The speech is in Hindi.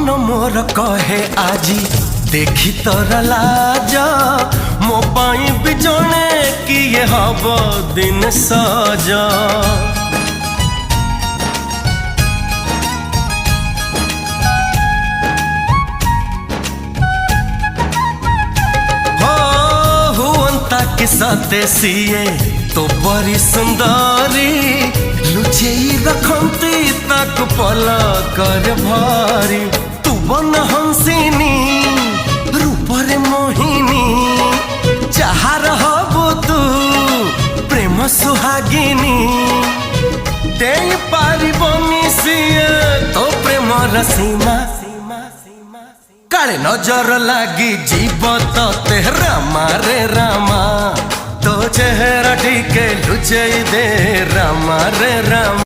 मन मोर कहे आजी देखी तोर लाज मो पाई भी जने किए हब दिन सज सते सीए तो बड़ी सुंदरी लुचेई रखती तक पल कर भारी तू बन हंसिनी रूपरे मोहिनी जहाँ हबु तू प्रेम सुहागिनी दे पारिबनी सीए तो प्रेम रसीमा काले नजर लागी जीव ते रामा रे रामा तो चेहरा टीके लुचई दे रामा रे रामा।